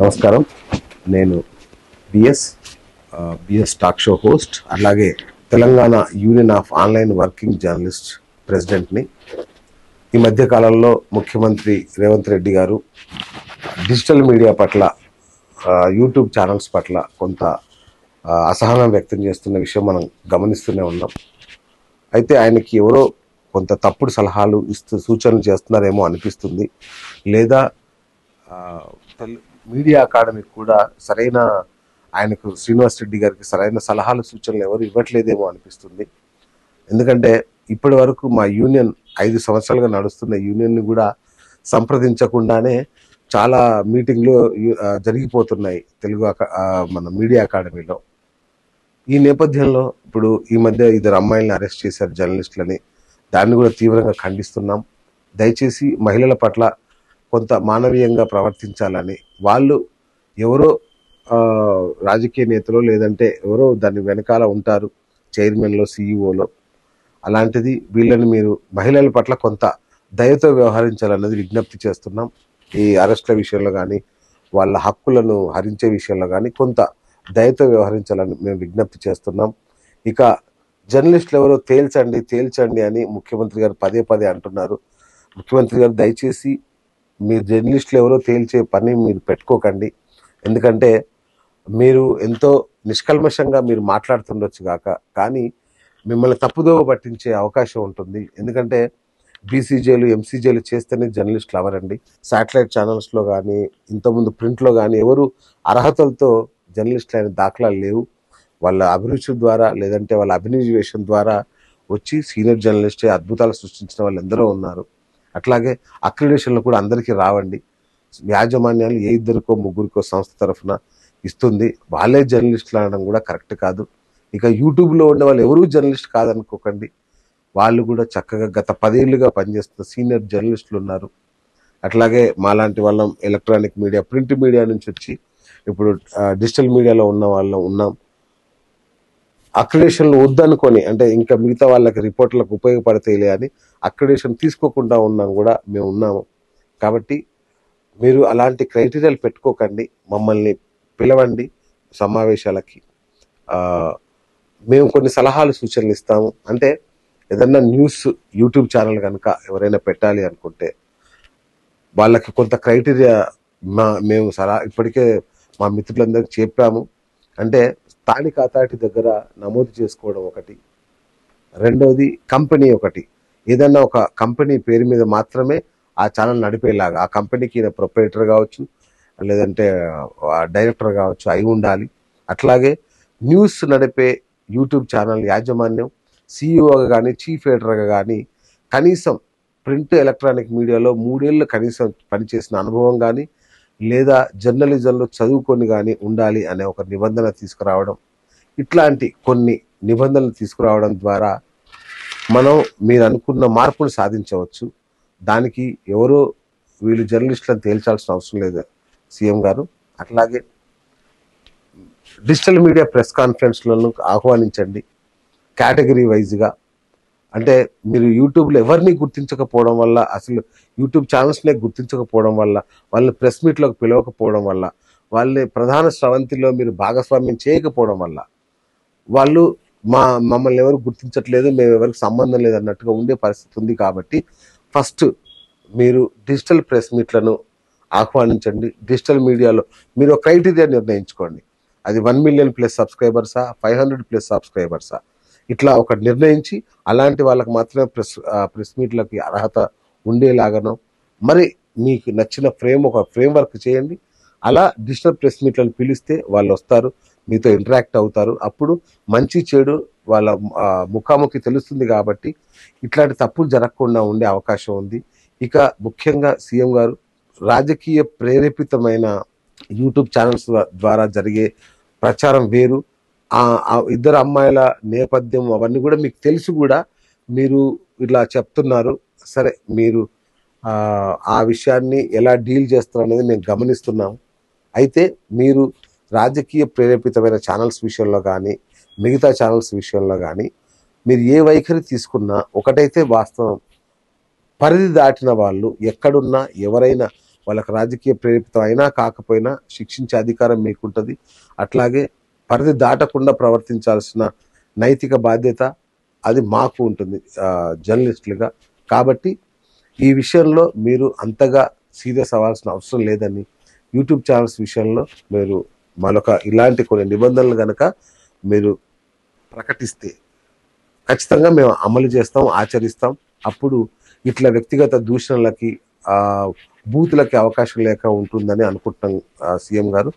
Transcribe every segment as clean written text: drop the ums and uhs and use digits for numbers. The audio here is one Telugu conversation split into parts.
నమస్కారం. నేను బిఎస్ టాక్ షో హోస్ట్, అలాగే Telangana union of online working journalist ప్రెసిడెంట్ని. ఈ మధ్య కాలంలో ముఖ్యమంత్రి రేవంత్ రెడ్డి గారు డిజిటల్ మీడియా పట్ల, యూట్యూబ్ ఛానల్స్ పట్ల కొంత అసహనం వ్యక్తం చేస్తున్న విషయం మనం గమనిస్తూనే ఉన్నాం. అయితే ఆయనకి ఎవరో కొంత తప్పుడు సలహాలు ఇస్తూ సూచనలు చేస్తున్నారేమో అనిపిస్తుంది. లేదా మీడియా అకాడమీకి కూడా సరైన ఆయనకు శ్రీనివాస్ రెడ్డి గారికి సరైన సలహాలు సూచనలు ఎవరు ఇవ్వట్లేదేమో అనిపిస్తుంది. ఎందుకంటే ఇప్పటి వరకు మా యూనియన్ 5 సంవత్సరాలుగా నడుస్తున్న యూనియన్ని కూడా సంప్రదించకుండానే చాలా మీటింగ్లు జరిగిపోతున్నాయి మన మీడియా అకాడమీలో. ఈ నేపథ్యంలో ఇప్పుడు ఈ మధ్య 2 అమ్మాయిలను అరెస్ట్ చేశారు, జర్నలిస్టులని. దాన్ని కూడా తీవ్రంగా ఖండిస్తున్నాం. దయచేసి మహిళల పట్ల కొంత మానవీయంగా ప్రవర్తించాలని, వాళ్ళు ఎవరో రాజకీయ నేతలో లేదంటే ఎవరో దాని వెనకాల ఉంటారు, చైర్మన్లో, సిఇఓలో. అలాంటిది వీళ్ళని మీరు మహిళల పట్ల కొంత దయతో వ్యవహరించాలన్నది విజ్ఞప్తి చేస్తున్నాం. ఈ అరెస్ట్ల విషయంలో కానీ, వాళ్ళ హక్కులను హరించే విషయంలో కానీ కొంత దయతో వ్యవహరించాలని మేము విజ్ఞప్తి చేస్తున్నాం. ఇక జర్నలిస్టులు ఎవరో తేల్చండి అని ముఖ్యమంత్రి గారు పదే పదే అంటున్నారు. ముఖ్యమంత్రి గారు దయచేసి మీరు జర్నలిస్టులు ఎవరో తేల్చే పని మీరు పెట్టుకోకండి. ఎందుకంటే మీరు ఎంతో నిష్కల్మషంగా మీరు మాట్లాడుతుండొచ్చు కాక, కానీ మిమ్మల్ని తప్పుదోవ పట్టించే అవకాశం ఉంటుంది. ఎందుకంటే బీసీజేలు, ఎంసీజేలు చేస్తేనే జర్నలిస్టులు అవరండి. శాటిలైట్ ఛానల్స్లో కానీ, ఇంతకుముందు ప్రింట్లో కానీ ఎవరు అర్హతలతో జర్నలిస్టులు అయిన దాఖలాలు లేవు. వాళ్ళ అభిరుచి ద్వారా లేదంటే వాళ్ళ అభినవేశం ద్వారా వచ్చి సీనియర్ జర్నలిస్టే అద్భుతాలు సృష్టించిన వాళ్ళు ఎందరో ఉన్నారు. అట్లాగే అక్రిడేషన్లు కూడా అందరికీ రావండి. యాజమాన్యాలు 2 ముగ్గురికో సంస్థ తరఫున ఇస్తుంది. వాళ్ళే జర్నలిస్టులు అనడం కూడా కరెక్ట్ కాదు. ఇక యూట్యూబ్లో ఉండే వాళ్ళు ఎవరూ జర్నలిస్ట్ కాదనుకోకండి. వాళ్ళు కూడా చక్కగా గత 10 ఏళ్ళుగా పనిచేస్తున్న సీనియర్ జర్నలిస్టులు ఉన్నారు. అట్లాగే మాలాంటి వాళ్ళం ఎలక్ట్రానిక్ మీడియా, ప్రింట్ మీడియా నుంచి వచ్చి ఇప్పుడు డిజిటల్ మీడియాలో ఉన్న వాళ్ళం ఉన్నాం. అక్రిడేషన్లు వద్దనుకొని, అంటే ఇంకా మిగతా వాళ్ళకి రిపోర్ట్లకు ఉపయోగపడతాయిలే అని అక్రిడేషన్ తీసుకోకుండా ఉన్నాం కూడా మేము ఉన్నాము. కాబట్టి మీరు అలాంటి క్రైటీరియాలు పెట్టుకోకండి. మమ్మల్ని పిలవండి సమావేశాలకి. మేము కొన్ని సలహాలు సూచనలు ఇస్తాము. అంటే ఏదన్నా న్యూస్ యూట్యూబ్ ఛానల్ కనుక ఎవరైనా పెట్టాలి అనుకుంటే వాళ్ళకి కొంత క్రైటీరియా మేము ఇప్పటికే మా మిత్రులందరికీ చెప్పాము. అంటే స్థానిక అథారిటీ దగ్గర నమోదు చేసుకోవడం ఒకటి, రెండవది కంపెనీ ఒకటి. ఏదన్నా ఒక కంపెనీ పేరు మీద మాత్రమే ఆ ఛానల్ నడిపేలాగా, ఆ కంపెనీకి ప్రొపరేటర్ కావచ్చు లేదంటే డైరెక్టర్ కావచ్చు అయి ఉండాలి. అట్లాగే న్యూస్ నడిపే యూట్యూబ్ ఛానల్ యాజమాన్యం సిఇఓగా కానీ చీఫ్ ఎడిటర్గా కానీ కనీసం ప్రింట్ ఎలక్ట్రానిక్ మీడియాలో 3 ఏళ్ళు కనీసం పనిచేసిన అనుభవం కానీ లేదా జర్నలిజంలో చదువుకొని కానీ ఉండాలి అనే ఒక నిబంధన తీసుకురావడం. ఇట్లాంటి కొన్ని నిబంధనలు తీసుకురావడం ద్వారా మనం మీరు అనుకున్న మార్పులు సాధించవచ్చు. దానికి ఎవరో వీళ్ళు జర్నలిస్టులను తేల్చాల్సిన అవసరం లేదు సీఎం గారు. అట్లాగే డిజిటల్ మీడియా ప్రెస్ కాన్ఫరెన్స్లను ఆహ్వానించండి కేటగిరీ వైజ్గా. అంటే మీరు యూట్యూబ్లో ఎవరిని గుర్తించకపోవడం వల్ల, అసలు యూట్యూబ్ ఛానల్స్నే గుర్తించకపోవడం వల్ల, వాళ్ళని ప్రెస్ మీట్లోకి పిలవకపోవడం వల్ల, వాళ్ళని ప్రధాన స్రవంతిలో మీరు భాగస్వామ్యం చేయకపోవడం వల్ల వాళ్ళు మమ్మల్ని ఎవరు గుర్తించట్లేదు, మేము ఎవరికి సంబంధం లేదు అన్నట్టుగా ఉండే పరిస్థితి ఉంది. కాబట్టి ఫస్ట్ మీరు డిజిటల్ ప్రెస్ మీట్లను ఆహ్వానించండి. డిజిటల్ మీడియాలో మీరు ఒక క్రైటీరియా నిర్ణయించుకోండి. అది 1 మిలియన్ ప్లస్ సబ్స్క్రైబర్సా, 500 ప్లస్ సబ్స్క్రైబర్సా, ఇట్లా ఒక నిర్ణయించి అలాంటి వాళ్ళకి మాత్రమే ప్రెస్ మీట్లకి అర్హత ఉండేలాగానో మరి మీకు నచ్చిన ఒక ఫ్రేమ్వర్క్ చేయండి. అలా డిజిటల్ ప్రెస్ మీట్లను పిలిస్తే వాళ్ళు వస్తారు, మీతో ఇంటరాక్ట్ అవుతారు. అప్పుడు మంచి చెడు వాళ్ళ ముఖాముఖి తెలుస్తుంది. కాబట్టి ఇట్లాంటి తప్పులు జరగకుండా ఉండే అవకాశం ఉంది. ఇక ముఖ్యంగా సీఎం గారు రాజకీయ ప్రేరేపితమైన యూట్యూబ్ ఛానల్స్ ద్వారా జరిగే ప్రచారం వేరు. ఆ 2 అమ్మాయిల నేపథ్యం అవన్నీ కూడా మీకు తెలుసు కూడా, మీరు ఇట్లా చెప్తున్నారు. సరే, మీరు ఆ విషయాన్ని ఎలా డీల్ చేస్తారు అనేది మేము గమనిస్తున్నాము. అయితే మీరు రాజకీయ ప్రేరేపితమైన ఛానల్స్ విషయంలో కానీ మిగతా ఛానల్స్ విషయంలో కానీ మీరు ఏ వైఖరి తీసుకున్నా ఒకటైతే వాస్తవం, పరిధి దాటిన వాళ్ళు ఎక్కడున్నా ఎవరైనా వాళ్ళకి రాజకీయ ప్రేరితం అయినా కాకపోయినా శిక్షించే అధికారం మీకుంటుంది. అట్లాగే పరిధి దాటకుండా ప్రవర్తించాల్సిన నైతిక బాధ్యత అది మాకు ఉంటుంది జర్నలిస్టులుగా. కాబట్టి ఈ విషయంలో మీరు అంతగా సీరియస్ అవ్వాల్సిన అవసరం లేదని, యూట్యూబ్ ఛానల్స్ విషయంలో మీరు మరొక ఇలాంటి కొన్ని నిబంధనలు కనుక మీరు ప్రకటిస్తే ఖచ్చితంగా మేము అమలు చేస్తాం, ఆచరిస్తాం. అప్పుడు ఇట్లా వ్యక్తిగత దూషణలకి బూతులకి అవకాశం లేక ఉంటుందని అనుకుంటున్నాం సీఎం గారు.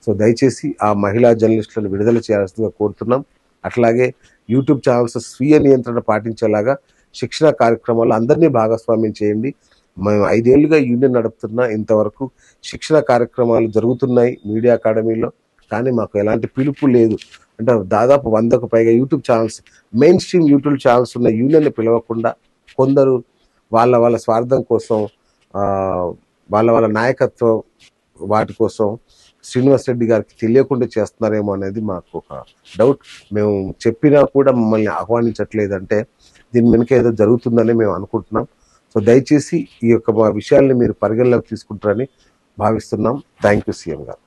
సో దయచేసి ఆ మహిళా జర్నలిస్టులను విడుదల చేయాల్సిందిగా కోరుతున్నాం. అట్లాగే యూట్యూబ్ ఛానల్స్ స్వీయ నియంత్రణ పాటించేలాగా శిక్షణ కార్యక్రమాలు అందరినీ భాగస్వామ్యం చేయండి. మేము 5 ఏళ్లుగా యూనియన్ నడుపుతున్నా, ఇంతవరకు శిక్షణ కార్యక్రమాలు జరుగుతున్నాయి మీడియా అకాడమీలో, కానీ మాకు ఎలాంటి పిలుపు లేదు. అంటే దాదాపు 100కు పైగా YouTube channels, main stream YouTube channels ఉన్న యూనియన్ని పిలవకుండా కొందరు వాళ్ళ స్వార్థం కోసం, వాళ్ళ నాయకత్వం వాటి కోసం శ్రీనివాస్ రెడ్డి గారికి తెలియకుండా చేస్తున్నారేమో అనేది మాకు ఒక డౌట్. మేము చెప్పినా కూడా మమ్మల్ని ఆహ్వానించట్లేదంటే దీని వెనుక ఏదో జరుగుతుందని మేము అనుకుంటున్నాం. సో దయచేసి ఈ యొక్క విషయాల్ని మీరు పరిగణలోకి తీసుకుంటారని భావిస్తున్నాం. థ్యాంక్ యూ సీఎం గారు.